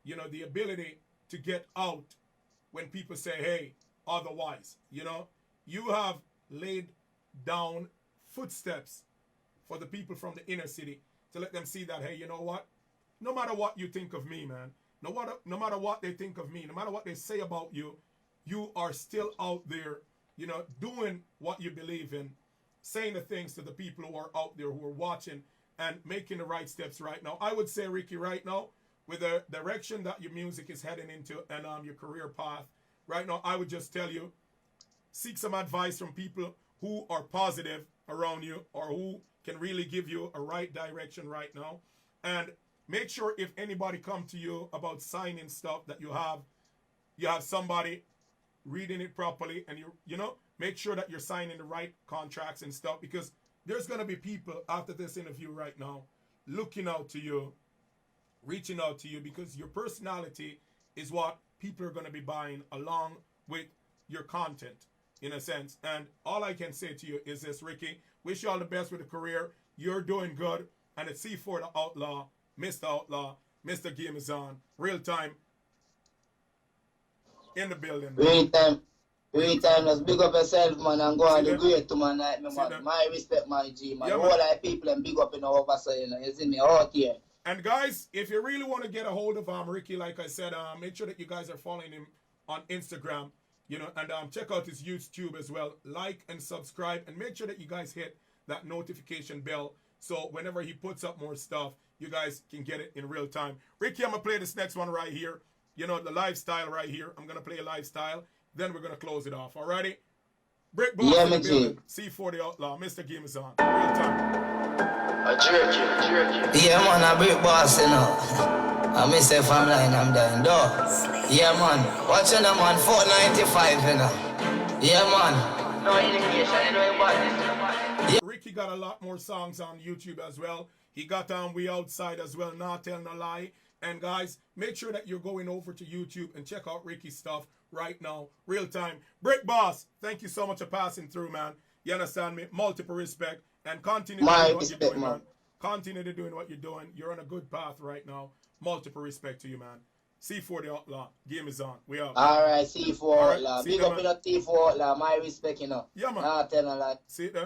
you know, the ability to get out when people say, hey, otherwise. You know, you have laid down footsteps for the people from the inner city to let them see that, hey, you know what? No matter what you think of me, man, no matter what they think of me, no matter what they say about you, you are still out there, you know, doing what you believe in, saying the things to the people who are out there, who are watching, and making the right steps right now. I would say, Ricky, right now, with the direction that your music is heading into and your career path, right now, I would just tell you, seek some advice from people who are positive around you or who can really give you a right direction right now. And make sure if anybody come to you about signing stuff that you have somebody reading it properly, and you know, make sure that you're signing the right contracts and stuff, because there's going to be people after this interview right now looking out to you, reaching out to you, because your personality is what people are going to be buying along with your content, in a sense. And all I can say to you is this, Ricky, wish you all the best with the career. You're doing good. And it's C4 the Outlaw, Mr. Game is on, real time, in the building. Real time, let's big up yourself, man, and go on the great to man like me, man. My respect, my G, man. All like people and big up in our over, so you know, you see me out here. And guys, if you really want to get a hold of Ricky, like I said, make sure that you guys are following him on Instagram, you know, and check out his YouTube as well. Like and subscribe, and make sure that you guys hit that notification bell, so whenever he puts up more stuff, you guys can get it in real time. Ricky, I'm going to play this next one right here. You know, the lifestyle right here. I'm going to play a lifestyle. Then we're going to close it off. Alrighty? Brick Boss in the building. C4 the Outlaw. Mr. Game is on. Real time. Yeah, man, I Brick Boss, you know. I miss the family and I'm dying, though. Yeah, man. Watching them on 495, you know. Yeah, man. No indication, anyway, Ricky got a lot more songs on YouTube as well. He got We Outside as well, Not Tell No Lie. And guys, make sure that you're going over to YouTube and check out Ricky's stuff right now, real time. Brick Boss, thank you so much for passing through, man. You understand me? Multiple respect, and continue to do what you're doing, man. Continue to doing what you're doing. You're on a good path right now. Multiple respect to you, man. C4 the Outlaw. Game is on. We out. Alright, C4 Outlaw. Big up in the T4 Outlaw. My respect, you know. Yeah, man. Not tell no lie. See it there.